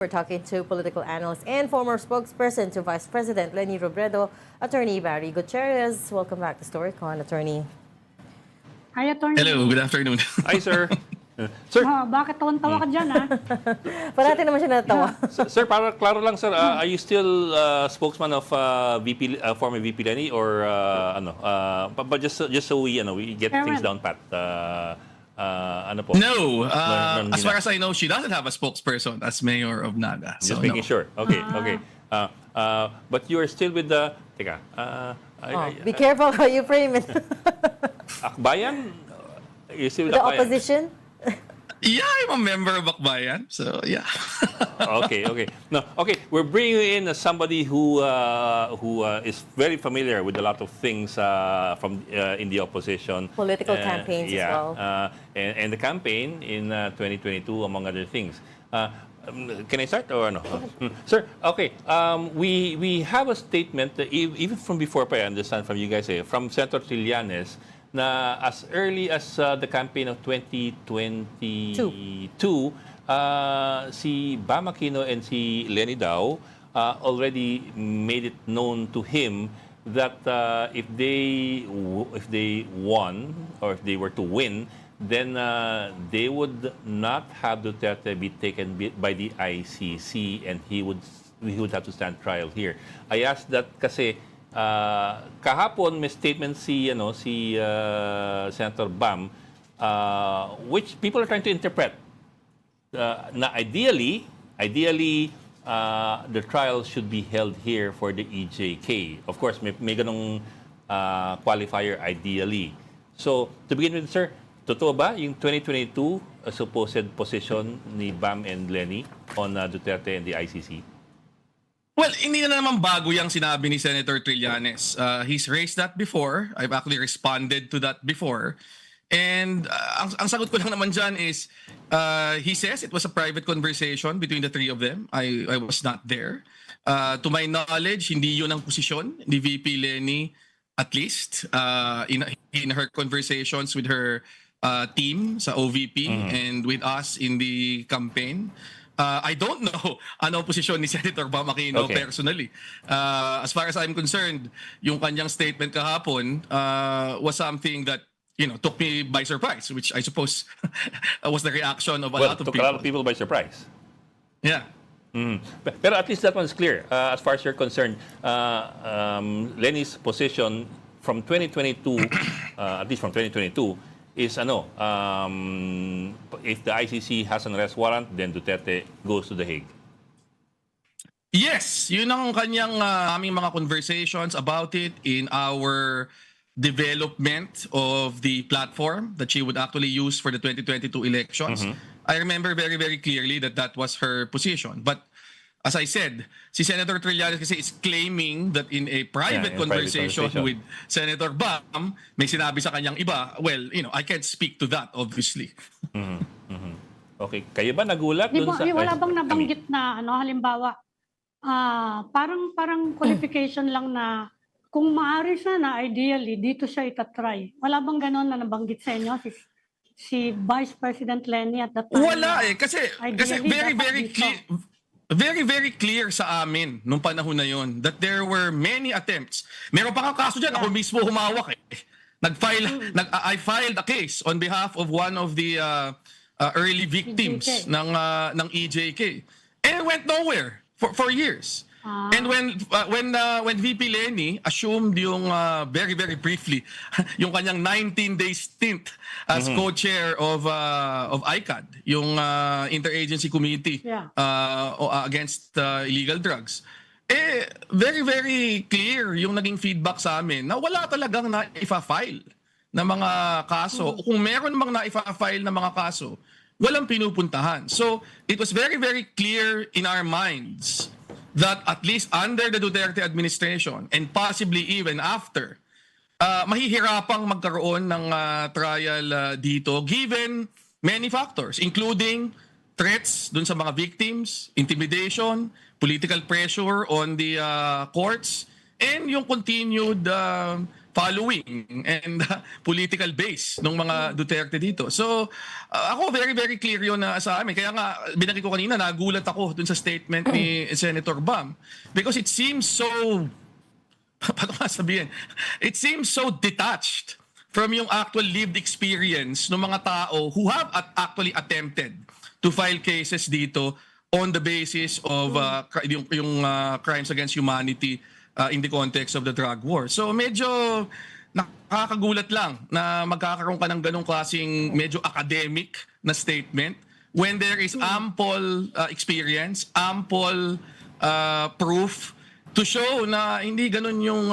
We're talking to political analyst and former spokesperson to Vice President Leni Robredo, Attorney Barry Gutierrez. Welcome back to StoryCon, Attorney. Hi, Attorney. Hello, good afternoon. Hi, sir. Sir, Bakit tawan-tawa ka dyan, ha? Parati naman siya natawa. sir, para klaro lang, sir, are you still spokesman of former VP Leni or but just so we get things down pat. Ano po? No, as far as I know, she doesn't have a spokesperson as mayor of Naga. Just So, making no. sure. Okay, okay. But you are still with the Be careful how you frame it. Akbayan? You still with The Akbayan? opposition? Yeah, I'm a member of Akbayan. So, yeah. Okay, okay. No, okay. We're bringing in somebody who is very familiar with a lot of things from in the opposition. Political campaigns as well. And the campaign in 2022, among other things. Can I start or no? Sir, okay. We have a statement that even from before, I understand from you guys, from Senator Trillanes, na as early as the campaign of 2022, si Bam Aquino and si Leni daw already made it known to him that if they won or if they were to win, then they would not have Duterte be taken by the ICC and he would have to stand trial here. I asked that kasi kahapon may statement si Senator Bam which people are trying to interpret na ideally the trial should be held here for the EJK. Of course may ganong qualifier ideally. So to begin with, sir, totoo ba yung 2022 supposed position ni Bam and Leni on Duterte and the ICC? Well, hindi na naman bago yung sinabi ni Senator Trillanes. He's raised that before. I've actually responded to that before. And ang sagot ko lang naman dyan is, he says it was a private conversation between the three of them. I was not there. To my knowledge, hindi yun ang posisyon ni VP Leni, at least, in her conversations with her team sa OVP and with us in the campaign. I don't know ano ang posisyon ni Senator Bam Aquino personally. As far as I'm concerned, yung kanyang statement kahapon was something that took me by surprise, which I suppose was the reaction of a lot of people. Took a lot of people by surprise. Yeah. Pero at least that one's clear. As far as you're concerned, Leni's position from 2022, at least from 2022, is if the ICC has an arrest warrant, then Duterte goes to The Hague. Yes, yun ang kanyang aming mga conversations about it in our development of the platform that she would actually use for the 2022 elections. I remember very, very clearly that was her position. But as I said, si Senator Trillanes kasi is claiming that in a private conversation with Senator Bam, may sinabi sa kanyang iba. Well, I can't speak to that, obviously. Okay. Kayo ba nagulat dun sa... Wala bang nabanggit na, halimbawa, parang qualification lang na kung maaari sana, ideally, dito siya itatry. Wala bang ganon na nabanggit sa inyo si Vice President Leni at that time? Wala kasi very, very clear. Very, very clear sa amin nung panahon na yon that there were many attempts. Meron pa nga kaso dyan, ako mismo humawak I filed a case on behalf of one of the early victims ng EJK. And it went nowhere for years. And when VP Leni assumed yung very, very briefly yung kanyang 19-day stint as co-chair of ICAD, yung Interagency Committee against illegal drugs, very, very clear yung naging feedback sa amin na wala talagang na-file na mga kaso. Kung meron mang na-file na mga kaso, walang pinupuntahan. So it was very, very clear in our minds that at least under the Duterte administration and possibly even after, mahihirapang magkaroon ng trial dito given many factors, including threats dun sa mga victims, intimidation, political pressure on the courts, and yung continued following and political base ng mga Duterte dito. So, ako very, very clear yun na sa amin. Kaya nga, binanggit ko kanina, nagulat ako dun sa statement ni Senator Bam. Because it seems so, paano ka sabihin? It seems so detached from yung actual lived experience ng mga tao who have actually attempted to file cases dito on the basis of yung crimes against humanity in the context of the drug war. So medyo nakakagulat lang na magkakaroon ka ng ganong klaseng medyo academic na statement when there is ample experience, ample proof to show na hindi ganon yung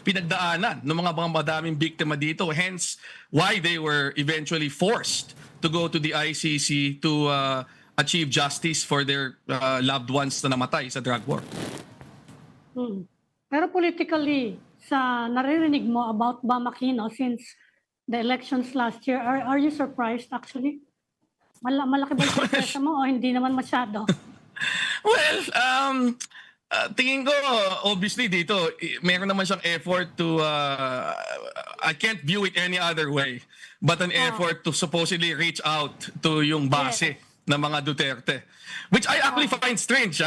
pinagdaanan ng mga madaming biktima dito. Hence, why they were eventually forced to go to the ICC to achieve justice for their loved ones na namatay sa drug war. Pero politically, sa naririnig mo about Bam Aquino since the elections last year, are you surprised actually? Malaki ba yung sorpresa mo o hindi naman masyado? Well, tingin ko, obviously dito, meron naman siyang effort to, I can't view it any other way, but an effort to supposedly reach out to yung base ng mga Duterte. Which I actually find strange,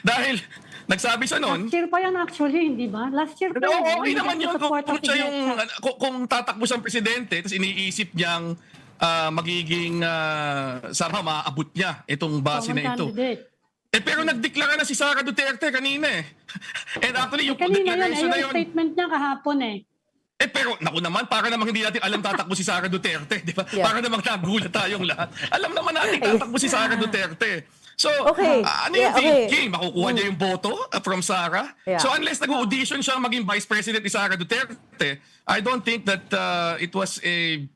dahil nagsabi siya noon. Last year pa yan actually, hindi ba? Last year pa yan. Oo, okay naman yun. Support Kung, of siya yung, Iglesia. kung tatakbo siyang presidente, tapos iniisip niyang magiging, somehow maaabot niya itong base Common na ito. candidate. Pero nagdeklara na si Sara Duterte kanina eh. And actually, yung Kanina yun, declaration na yung yun. statement niya kahapon eh. Pero, naku naman, para namang hindi natin alam tatakbo si Sara Duterte, di ba? Yeah. Para namang nagulat tayong lahat. Alam naman natin tatakbo si Sara Duterte. So, Okay. ano yung Yeah, okay. thinking? Makukuha niya yung boto from Sara? Yeah. So, unless nag-audition siya maging vice president ni Sara Duterte, I don't think that it was a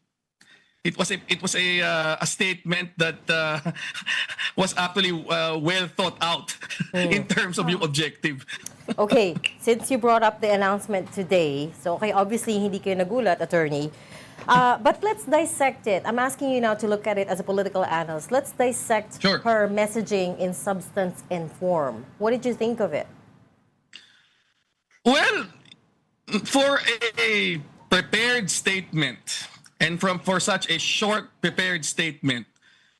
statement that was actually well thought out in terms of yung objective. Okay, since you brought up the announcement today, so okay, obviously hindi kayo nagulat, attorney. But let's dissect it. I'm asking you now to look at it as a political analyst. Let's dissect Sure. her messaging in substance and form. What did you think of it? Well, for a prepared statement and for such a short prepared statement,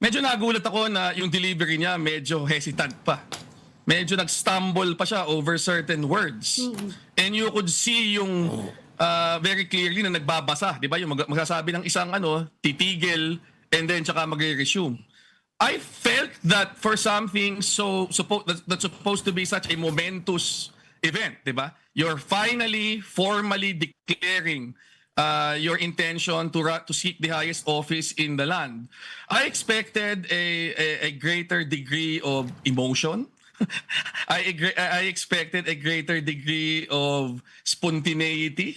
medyo nagulat ako na yung delivery niya medyo hesitant pa. Medyo nag-stumble pa siya over certain words. And you could see yung very clearly na nagbabasa, di ba? Yung magsasabi ng isang titigil and then tsaka magre-resume. I felt that for something that's supposed to be such a momentous event, di ba? You're finally formally declaring your intention to seek the highest office in the land. I expected a greater degree of emotion. I expected a greater degree of spontaneity.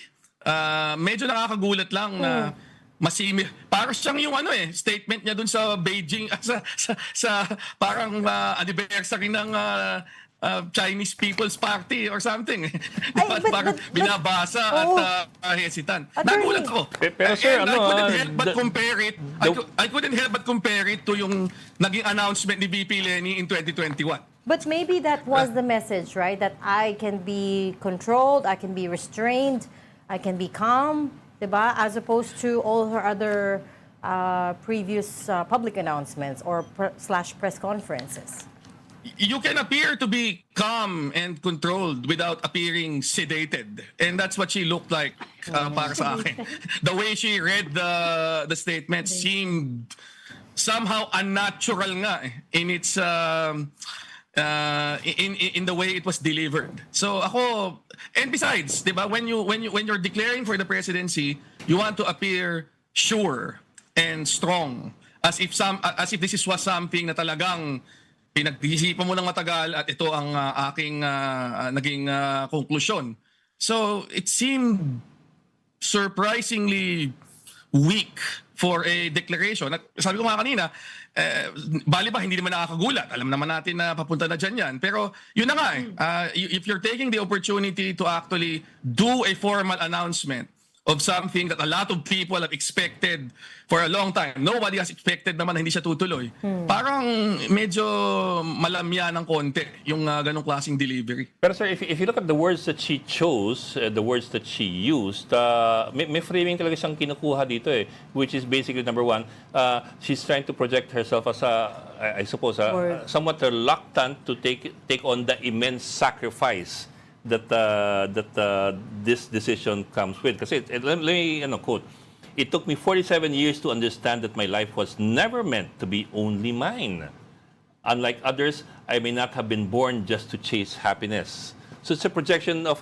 Medyo nakakagulat lang na parang siyang yung statement niya dun sa Beijing sa parang anniversary ng Chinese People's Party or something. Parang binabasa at hesitant. Nagulat ako. Pero sir, And I couldn't help but compare it. I couldn't help but compare it to yung naging announcement ni VP Lenny in 2021. But maybe that was the message, right? That I can be controlled, I can be restrained, I can be calm, diba? As opposed to all her other previous public announcements or / press conferences. You can appear to be calm and controlled without appearing sedated. And that's what she looked like para sa akin. The way she read the statement seemed somehow unnatural nga in its in the way it was delivered. So ako, and besides, 'di ba, when you're declaring for the presidency, you want to appear sure and strong as if this was something na talagang pinag-isipan mo ng matagal at ito ang aking naging konklusyon. So it seemed surprisingly weak for a declaration. At sabi ko nga kanina, bali ba, hindi naman nakakagulat. Alam naman natin na papunta na dyan yan. Pero yun na nga if you're taking the opportunity to actually do a formal announcement of something that a lot of people have expected for a long time. Nobody has expected naman na hindi siya tutuloy. Parang medyo malamya ng konti yung ganong klaseng delivery. Pero sir, if you look at the words that she chose, the words that she used, may framing talaga siyang kinukuha dito which is basically number one, she's trying to project herself as I suppose, somewhat reluctant to take on the immense sacrifice that this decision comes with. Kasi let me quote, "It took me 47 years to understand that my life was never meant to be only mine. Unlike others, I may not have been born just to chase happiness." So it's a projection of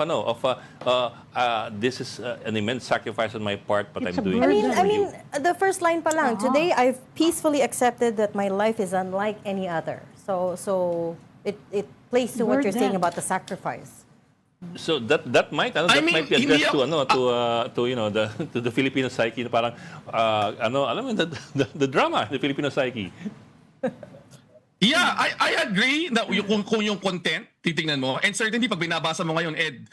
this is an immense sacrifice on my part, but It's I'm a doing burden. it I for mean, you. the first line pa lang. Today, I've peacefully accepted that my life is unlike any other. So it plays to what you're saying Burden. about the sacrifice. So that might mean, be hindi addressed ako- to the Filipino psyche na parang alam mo the drama, the Filipino psyche. Yeah, I agree na kung yung content, titingnan mo, and certainly pag binabasa mo ngayon, Ed,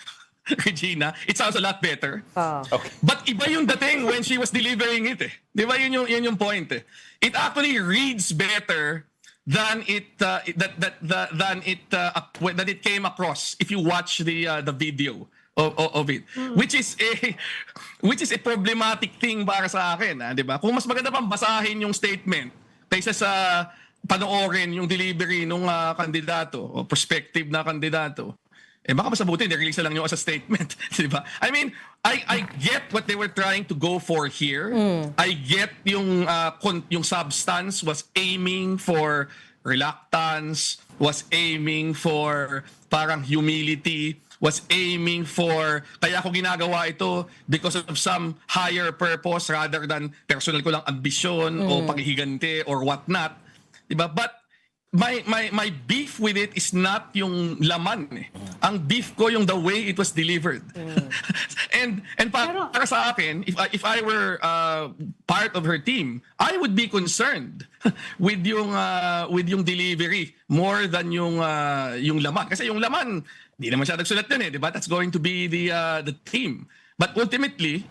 Regina, it sounds a lot better. Okay. But iba yung dating when she was delivering it. Di ba yun yung point? It actually reads better than it came across if you watch the video of it, which is a problematic thing para sa akin, di ba? Kung mas maganda pang basahin yung statement kaysa sa panoorin yung delivery nung kandidato o prospective na kandidato, baka mas mabuti nirelease na lang yung as a statement, di ba? I mean, I get what they were trying to go for here. I get yung substance was aiming for reluctance, was aiming for parang humility, was aiming for kaya ko ginagawa ito because of some higher purpose rather than personal ko lang ambisyon o paghihigante or whatnot. Diba? But my beef with it is not yung laman. Ang beef ko yung the way it was delivered. and para sa akin, if I were part of her team, I would be concerned with yung delivery more than yung laman. Kasi yung laman, di naman siya nagsulat dun di ba? That's going to be the team. But ultimately,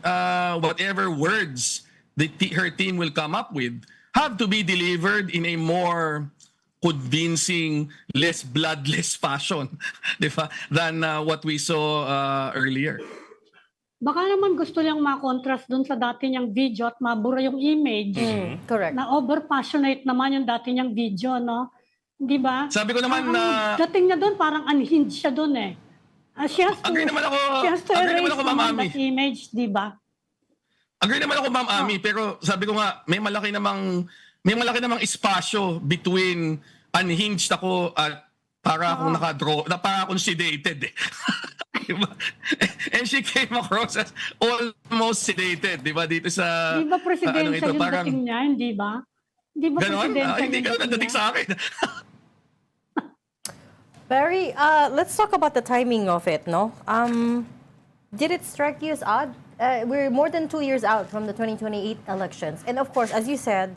whatever words her team will come up with have to be delivered in a more convincing, less bloodless fashion, di ba? Than what we saw earlier. Baka naman gusto niyang ma-contrast dun sa dati niyang video at mabura yung image. Correct. Na over-passionate naman yung dati niyang video, no? Di ba? Sabi ko naman Ang dating niya doon, parang unhinged siya doon She has to, Agree naman ako, she has to agree naman erase ako, Ma'am naman Ami. that image, di ba? Agree naman ako, Ma'am Ami, pero sabi ko nga, may malaki namang espasyo between unhinged ako at para akong nakadraw, na para akong sedated Diba? And she came across as almost sedated, di ba? Dito sa... Di ba presidential yung parang, dating niya, hindi ba? Di ba ganon? presidential Hindi yung ganon ang dating niya? sa akin. Barry, let's talk about the timing of it, no? Did it strike you as odd? We're more than 2 years out from the 2028 elections. And of course, as you said,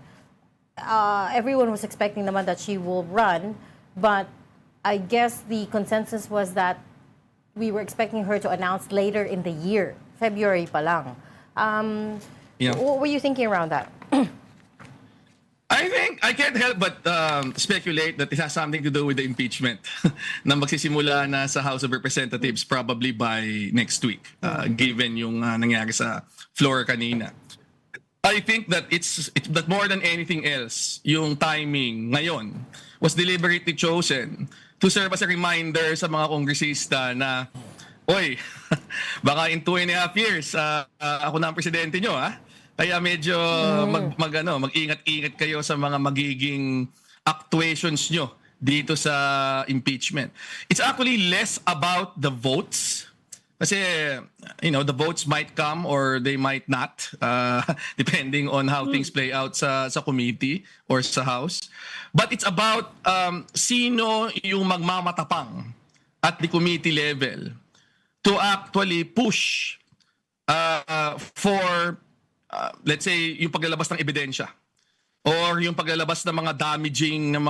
everyone was expecting naman that she will run. But I guess the consensus was that we were expecting her to announce later in the year, February pa lang. Yeah. What were you thinking around that? I think I can't help but speculate that it has something to do with the impeachment na magsisimula na sa House of Representatives probably by next week, given yung nangyari sa floor kanina. I think that that more than anything else, yung timing ngayon was deliberately chosen to serve as a reminder sa mga kongresista na, oy, baka in 2.5 years, ako na ang presidente nyo, ha? Kaya medyo mag-ingat-ingat kayo sa mga magiging actuations nyo dito sa impeachment. It's actually less about the votes. Kasi, the votes might come or they might not, depending on how things play out sa committee or sa House. But it's about sino yung magmamatapang at the committee level to actually push for, let's say, yung paglalabas ng ebidensya or yung paglalabas ng mga damaging na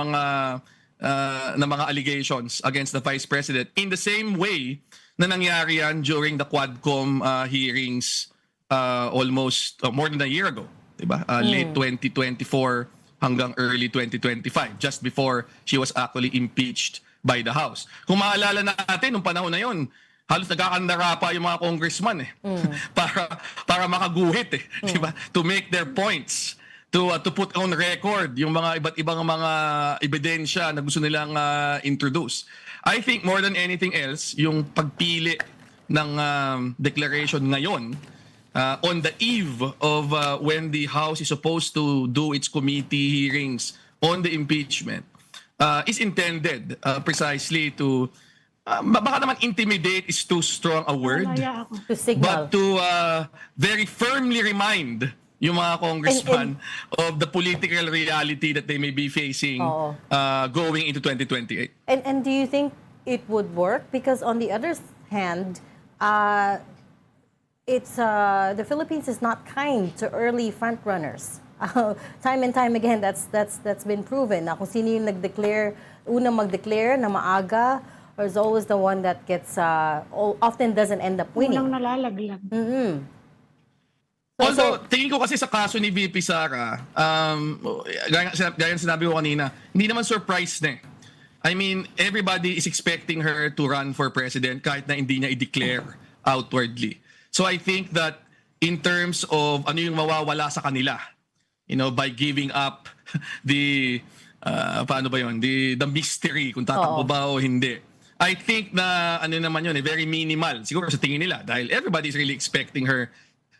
mga allegations against the Vice President in the same way na nangyari yan during the Quadcom hearings almost more than a year ago, 'di ba? Late 2024 hanggang early 2025, just before she was actually impeached by the House. Kung maalala natin nung panahon na 'yon, halos nagkakandara pa yung mga congressman para makaguhit 'di ba? To make their points, to put on record yung mga iba't ibang mga ebidensya na gusto nilang introduce. I think more than anything else, yung pagpili ng declaration ngayon on the eve of when the House is supposed to do its committee hearings on the impeachment is intended precisely to baka naman intimidate is too strong a word, Malaya ako. To signal. but to very firmly remind yung mga congressman of the political reality that they may be facing Oo. going into 2028. And do you think it would work? Because on the other hand, it's the Philippines is not kind to early front runners. Time and time again, that's been proven. Na kung sino yung unang mag-declare na maaga, is always the one that gets often doesn't end up winning. Unang nalalaglag. Although, tingin ko kasi sa kaso ni VP Sara, gaya sinabi ko kanina, hindi naman surprise na eh. I mean, everybody is expecting her to run for president kahit na hindi niya i-declare outwardly. So I think that in terms of ano yung mawawala sa kanila, by giving up the, paano ba yun, the mystery kung tatakbo ba o hindi. I think na ano naman yun, very minimal. Siguro sa tingin nila dahil everybody is really expecting her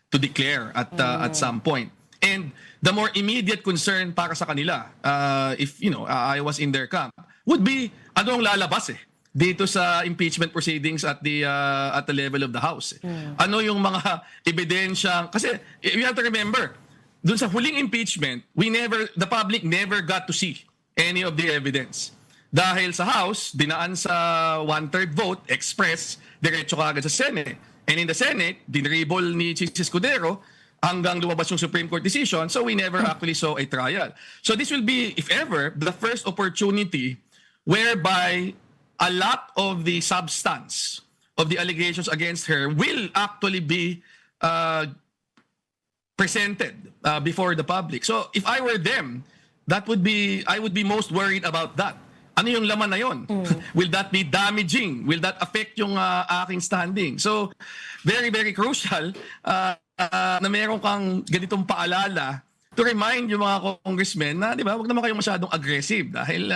to declare at some point. And the more immediate concern para sa kanila, if I was in their camp, would be ano ang lalabas dito sa impeachment proceedings at the level of the House. Ano yung mga ebidensya? Kasi you have to remember, dun sa huling impeachment, the public never got to see any of the evidence. Dahil sa House, dinaan sa 1/3 vote, express, diretso kaagad sa Senate. And in the Senate, dinribol ni Chis Escudero hanggang lumabas yung Supreme Court decision, so we never actually saw a trial. So this will be, if ever, the first opportunity whereby a lot of the substance of the allegations against her will actually be presented before the public. So if I were them, I would be most worried about that. Ano yung laman na yon? Will that be damaging? Will that affect yung aking standing? So, very, very crucial na meron kang ganitong paalala to remind yung mga congressmen na, di ba, wag naman kayong masyadong aggressive dahil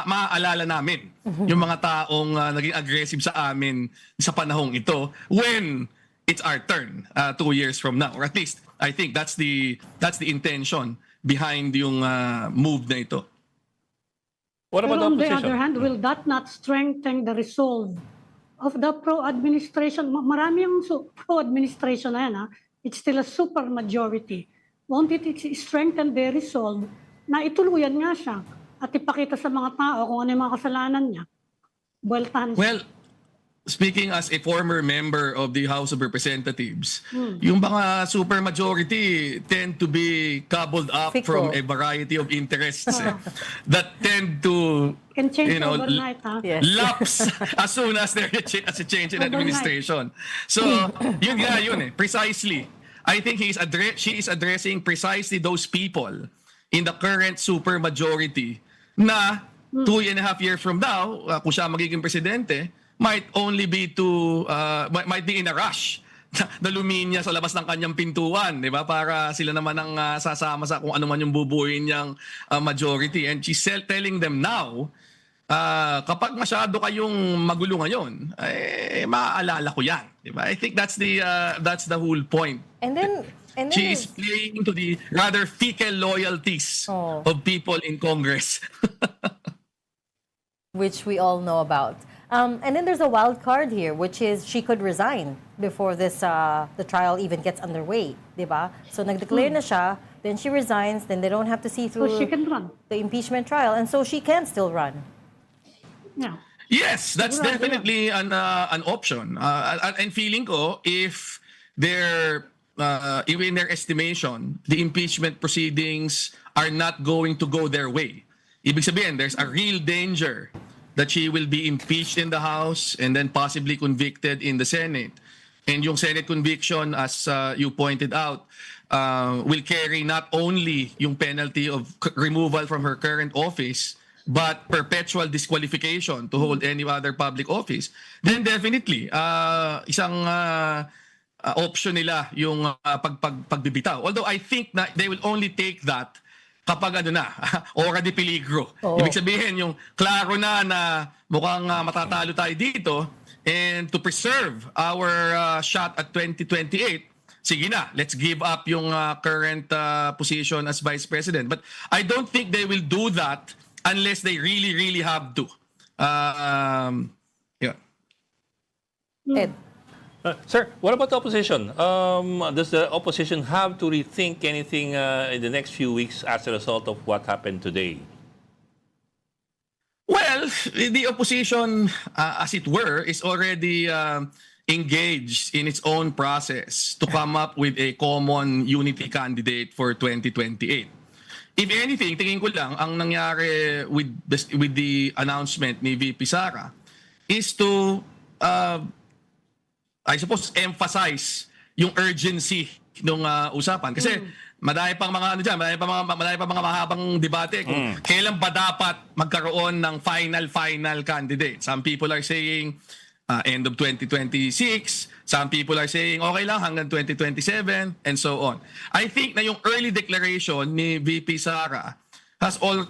maaalala namin yung mga taong naging aggressive sa amin sa panahong ito when it's our turn 2 years from now. Or at least, I think that's the intention behind yung move na ito. What Pero about the on the opposition? other hand, will that not strengthen the resolve of the pro-administration? Marami yung pro-administration na yan. It's still a super majority. Won't it strengthen their resolve na ituluyan nga siya at ipakita sa mga tao kung ano yung mga kasalanan niya? Bueltahan siya. Well, speaking as a former member of the House of Representatives, yung mga supermajority tend to be cobbled up Fickle. from a variety of interests that tend to Can change overnight, Yes. lapse as soon as there's a change in Overnight. administration. So, yun precisely. I think she is addressing precisely those people in the current supermajority na 2.5 years from now, kung siya magiging presidente, might only be might be in a rush na luminya sa labas ng kanyang pintuan, di ba? Para sila naman ang sasama sa kung ano man yung bubuuin niyang majority. And she's telling them now, kapag masyado kayong magulo ngayon, maaalala ko yan, di ba? I think that's the whole point. And then She is playing to the rather fickle loyalties of people in Congress. which we all know about. And then there's a wild card here, which is she could resign before the trial even gets underway, di ba? So nag-declare na siya, then she resigns, then they don't have to see So through she can run. the impeachment trial, and so she can still run. Yeah. Yes, that's Sigurado definitely an option. And feeling ko, if even in their estimation, the impeachment proceedings are not going to go their way. Ibig sabihin, there's a real danger that she will be impeached in the House and then possibly convicted in the Senate. And yung Senate conviction, as you pointed out, will carry not only yung penalty of removal from her current office, but perpetual disqualification to hold any other public office, then definitely, isang option nila yung pagbibitaw. Although I think na they will only take that kapag ora de peligro. Oo. Ibig sabihin, yung klaro na mukhang matatalo tayo dito, and to preserve our shot at 2028, sige na, let's give up yung current position as Vice President. But I don't think they will do that unless they really, really have to. Yeah. Ed. Sir, what about the opposition? Does the opposition have to rethink anything in the next few weeks as a result of what happened today? Well, the opposition, as it were, is already engaged in its own process to come up with a common unity candidate for 2028. If anything, tingin ko lang, ang nangyari with the announcement ni VP Sara is to, I suppose, emphasize yung urgency ng usapan. Kasi madami pang mga madami pang mga mahabang debate kung kailan ba dapat magkaroon ng final candidate. Some people are saying end of 2026, some people are saying okay lang hanggang 2027 and so on. I think na yung early declaration ni VP Sara will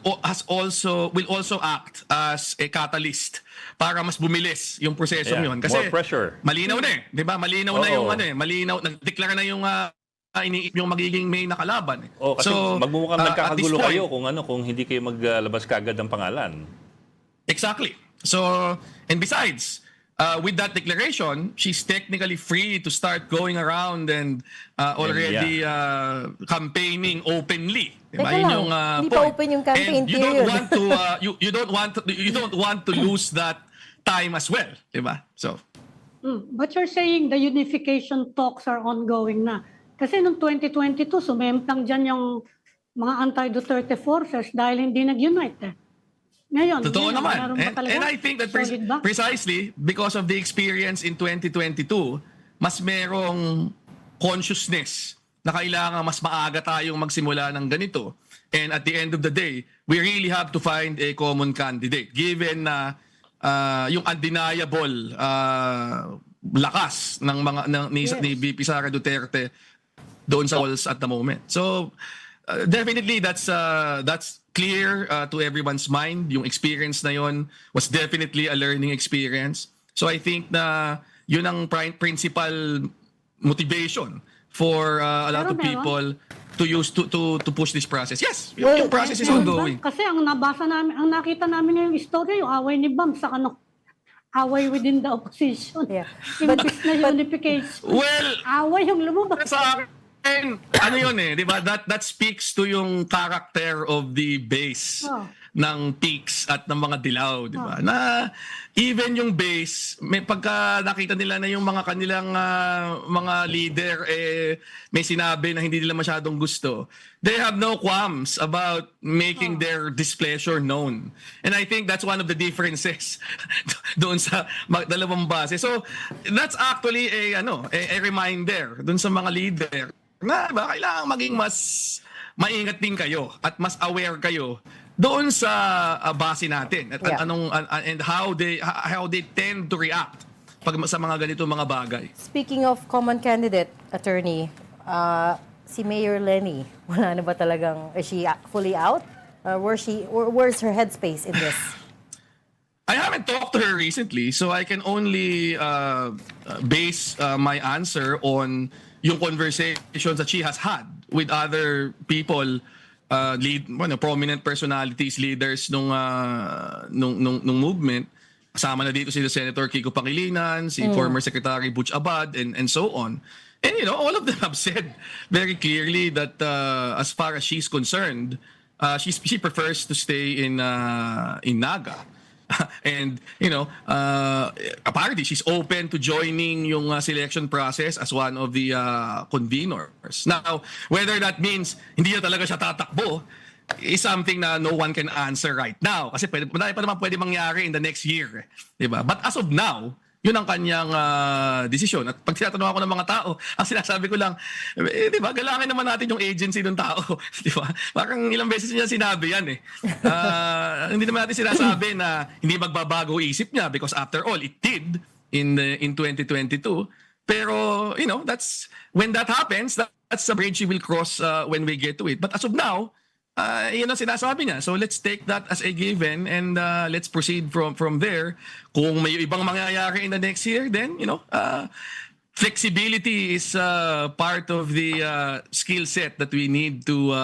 also act as a catalyst para mas bumilis yung proseso yun. Kasi more pressure. Malinaw na 'di ba? Malinaw na yung Oo. malinaw, nagdeklara na yung iniip yung magiging main na kalaban. Kasi magmumukhang at this nagkakagulo point, kayo kung hindi kayo maglabas kagad ng pangalan. Exactly. So, and besides, with that declaration, she's technically free to start going around and already campaigning openly. Diba? Teka Yun lang, yung hindi pa point. open yung campaign And you don't period. want to you don't want to lose that time as well, diba? So, But you're saying the unification talks are ongoing na. Kasi noong 2022, sumemplang dyan yung mga anti-Duterte forces dahil hindi nag-unite eh. Ngayon, totoo naman. meron ba talaga? And I think that Solid ba? precisely because of the experience in 2022, mas merong consciousness na kailangan mas maaga tayong magsimula ng ganito. And at the end of the day, we really have to find a common candidate given na yung undeniable lakas ng mga ni VP Sara Duterte doon sa polls at the moment. So definitely that's clear to everyone's mind. Yung experience na yon was definitely a learning experience. So I think na yun ang principal motivation for a lot of people to use to push this process. Yes, yung process is ongoing. Kasi ang nabasa namin, ang nakita namin ngayong istorya, yung away ni Bam sa away within the opposition. Yeah. Imbis na unification. Well, Away yung lumabas. sa akin, ano yun di ba? That speaks to yung character of the base ng peaks at ng mga dilaw, di ba? Na even yung base, may pagka nakita nila na yung mga kanilang mga leader may sinabi na hindi nila masyadong gusto, they have no qualms about making their displeasure known. And I think that's one of the differences doon sa dalawang base. So that's actually a reminder doon sa mga leader na ba kailangan maging mas maingat din kayo at mas aware kayo doon sa base natin at and how they tend to react pag sa mga ganito mga bagay. Speaking of common candidate, attorney, si Mayor Lenny, wala na ba talagang, is she fully out? Where's her headspace in this? I haven't talked to her recently, so I can only base my answer on yung conversations that she has had with other people, prominent personalities, leaders nung movement. Kasama na dito si Senator Kiko Pangilinan, si former Secretary Butch Abad, and so on. And all of them have said very clearly that as far as she's concerned, she prefers to stay in Naga. And apparently she's open to joining yung selection process as one of the conveners. Now, whether that means hindi na talaga siya tatakbo is something na no one can answer right now kasi madami pa naman pwede mangyari in the next year, 'di ba? But as of now, Yun ang kanyang desisyon. At pag tinatanong ako ng mga tao, ang sinasabi ko lang, di ba, galangin naman natin yung agency ng tao. Di ba? Parang ilang beses niya sinabi yan eh. Hindi naman natin sinasabi na hindi magbabago isip niya because after all, it did in 2022. Pero, that's when that happens, that's a bridge we will cross when we get to it. But as of now, yun ang sinasabi niya. So let's take that as a given and let's proceed from there. Kung may ibang mangyayari in the next year, then, flexibility is part of the skill set that we need to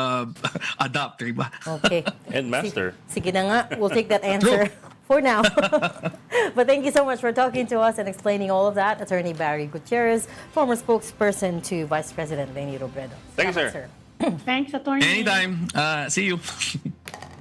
adopt, diba? Okay. And master. Sige na nga, we'll take that answer for now. But thank you so much for talking to us and explaining all of that. Attorney Barry Gutierrez, former spokesperson to Vice President Leni Robredo. Thank you, Salamat, sir. Thanks, Attorney. Anytime. See you.